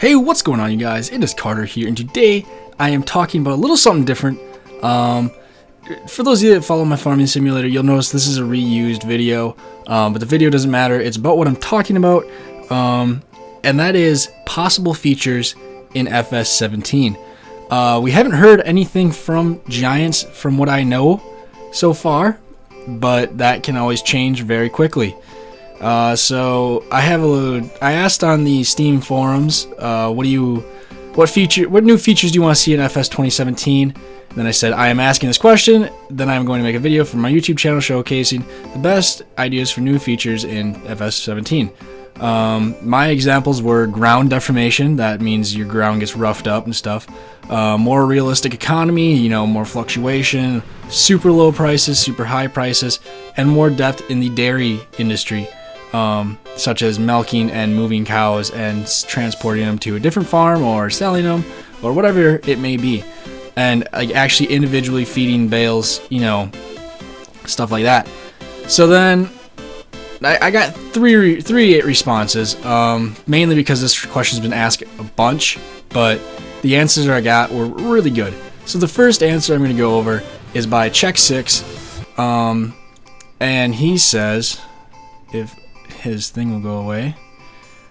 Hey, what's going on, you guys? It is Carter here, and today I am talking about a little something different. For those of you that follow my farming simulator, you'll notice this is a reused video, but the video doesn't matter. It's about what I'm talking about, and that is possible features in FS17. We haven't heard anything from Giants from what I know so far, but that can always change very quickly. So I asked on the Steam forums, what new features do you want to see in FS 2017? And then I said, I am asking this question, then I'm going to make a video for my YouTube channel showcasing the best ideas for new features in FS 17. My examples were ground deformation, that means your ground gets roughed up and stuff. More realistic economy, more fluctuation, super low prices, super high prices, and more depth in the dairy industry. Such as milking and moving cows and transporting them to a different farm or selling them or whatever it may be, and like actually individually feeding bales, stuff like that. So then I got three responses, mainly because this question's been asked a bunch, but the answers I got were really good. So the first answer I'm going to go over is by Check6, and he says, if his thing will go away.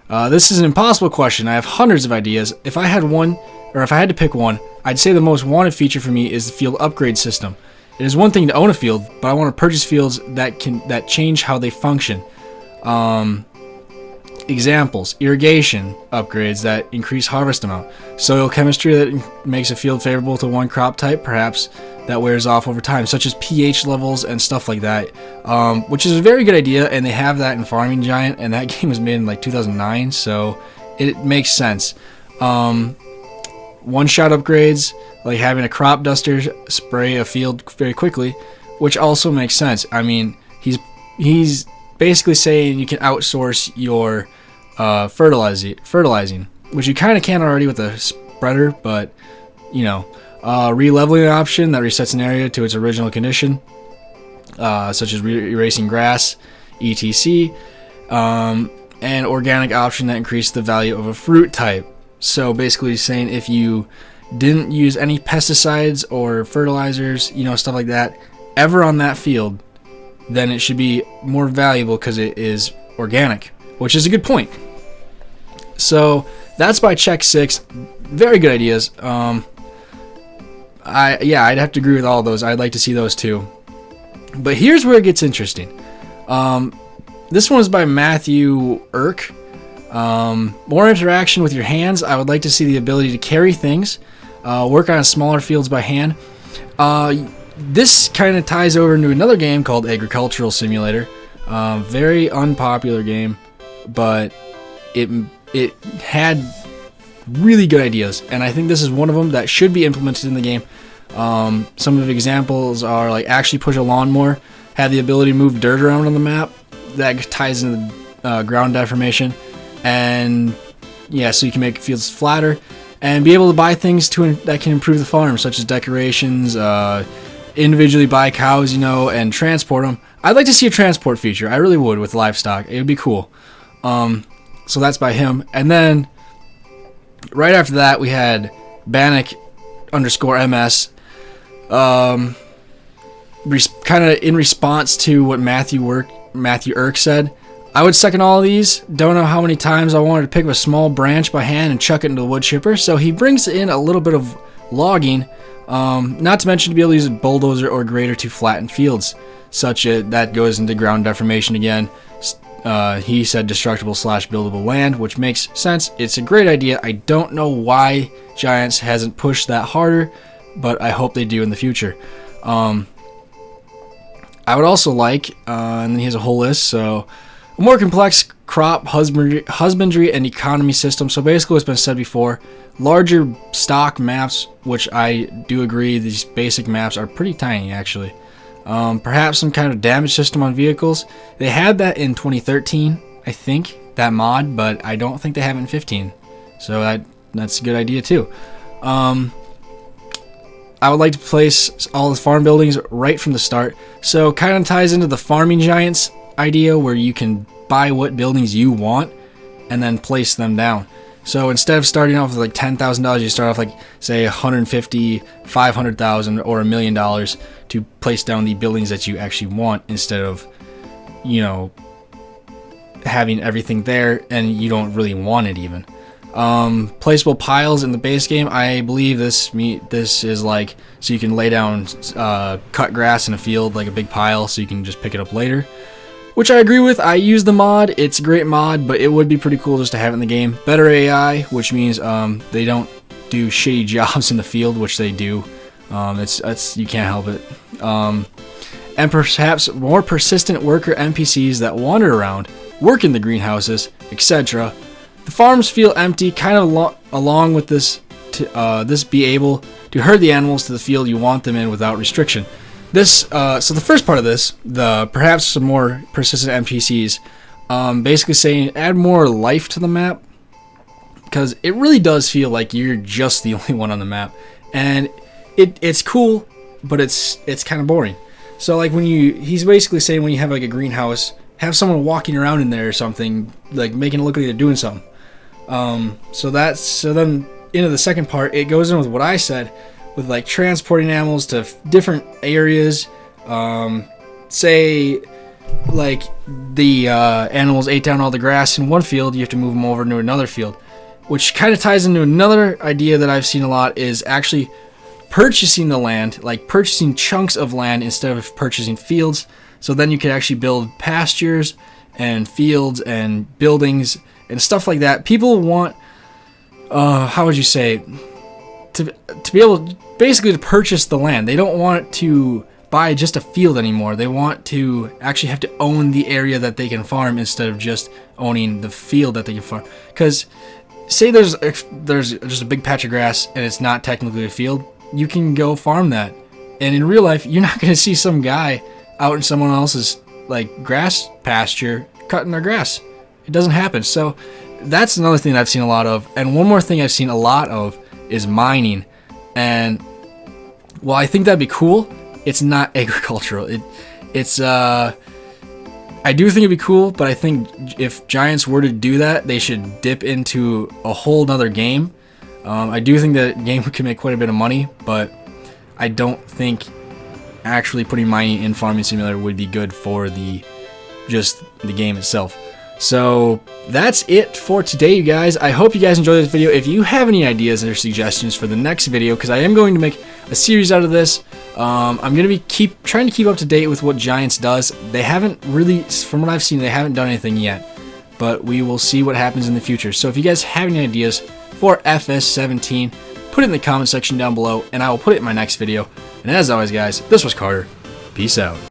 This is an impossible question. I have hundreds of ideas. If I had to pick one, I'd say the most wanted feature for me is the field upgrade system. It is one thing to own a field, but I want to purchase fields that change how they function. Examples: irrigation upgrades that increase harvest amount, soil chemistry that makes a field favorable to one crop type, perhaps that wears off over time, such as pH levels and stuff like that, which is a very good idea, and they have that in Farming Giant, and that game was made in like 2009, so it makes sense. One-shot upgrades, like having a crop duster spray a field very quickly, which also makes sense. I mean, he's basically saying you can outsource your fertilizing, which you kind of can already with a spreader, but re-leveling option that resets an area to its original condition, such as erasing grass, etc. And organic option that increases the value of a fruit type. So basically saying if you didn't use any pesticides or fertilizers, stuff like that, ever on that field, then it should be more valuable because it is organic, which is a good point. So that's by Check6. Very good ideas. I'd have to agree with all those. I'd like to see those too. But here's where it gets interesting. This one is by Matthew Irk. More interaction with your hands. I would like to see the ability to carry things. Work on smaller fields by hand. This kind of ties over into another game called Agricultural Simulator. Very unpopular game, but it had really good ideas, and I think this is one of them that should be implemented in the game. Some of the examples are like actually push a lawnmower, have the ability to move dirt around on the map. That ties into the ground deformation, and so you can make fields flatter and be able to buy things that can improve the farm, such as decorations, individually buy cows, and transport them. I'd like to see a transport feature. I really would with livestock. It would be cool. So that's by him. And then right after that, we had Bannock_MS. Kind of in response to what Matthew Irk said. I would second all of these. Don't know how many times I wanted to pick up a small branch by hand and chuck it into the wood chipper. So he brings in a little bit of logging. Not to mention to be able to use a bulldozer or grader to flatten fields. That goes into ground deformation again. He said destructible/buildable land, which makes sense. It's a great idea. I don't know why Giants hasn't pushed that harder, but I hope they do in the future. I would also like, and then he has a whole list, so a more complex crop husbandry and economy system. So basically what's been said before, larger stock maps, which I do agree, these basic maps are pretty tiny actually. Perhaps some kind of damage system on vehicles. They had that in 2013, I think, that mod, but I don't think they have it in 15. So that's a good idea too. I would like to place all the farm buildings right from the start. So kind of ties into the Farming Giants idea where you can buy what buildings you want and then place them down. So instead of starting off with like $10,000, you start off like say 150, 500,000, or $1 million to place down the buildings that you actually want, instead of, you know, having everything there and you don't really want it even. Placeable piles in the base game, I believe this is like so you can lay down cut grass in a field, like a big pile, so you can just pick it up later, which I agree with. I use the mod. It's a great mod, but it would be pretty cool just to have it in the game. Better AI, which means they don't do shitty jobs in the field, which they do. It's you can't help it. And perhaps more persistent worker NPCs that wander around, work in the greenhouses, etc. The farms feel empty, kind of along with this. This be able to herd the animals to the field you want them in without restriction. This so the first part of this, the perhaps some more persistent NPCs, basically saying add more life to the map, because it really does feel like you're just the only one on the map, and it's cool, but it's kind of boring. So like he's basically saying when you have like a greenhouse, have someone walking around in there or something, like making it look like they're doing something. So then into the second part, it goes in with what I said, with like transporting animals to different areas. Say like the animals ate down all the grass in one field, you have to move them over to another field, which kind of ties into another idea that I've seen a lot, is actually purchasing the land, like purchasing chunks of land instead of purchasing fields. So then you can actually build pastures and fields and buildings and stuff like that. People want, how would you say, to be able basically to purchase the land. They don't want to buy just a field anymore. They want to actually have to own the area that they can farm instead of just owning the field that they can farm. Because say there's just a big patch of grass and it's not technically a field, you can go farm that. And in real life, you're not going to see some guy out in someone else's like grass pasture cutting their grass. It doesn't happen. So that's another thing that I've seen a lot of. And one more thing I've seen a lot of is mining. And while I think that'd be cool, it's not agricultural. I do think it'd be cool, but I think if Giants were to do that, they should dip into a whole nother game. I do think that game can make quite a bit of money, but I don't think actually putting mining in Farming Simulator would be good for just the game itself. So that's it for today, you guys. I hope you guys enjoyed this video. If you have any ideas or suggestions for the next video, because I am going to make a series out of this, I'm going to be trying to keep up to date with what Giants does. They haven't really, from what I've seen, they haven't done anything yet, but we will see what happens in the future. So if you guys have any ideas for FS17, put it in the comment section down below, and I will put it in my next video. And as always, guys, this was Carter. Peace out.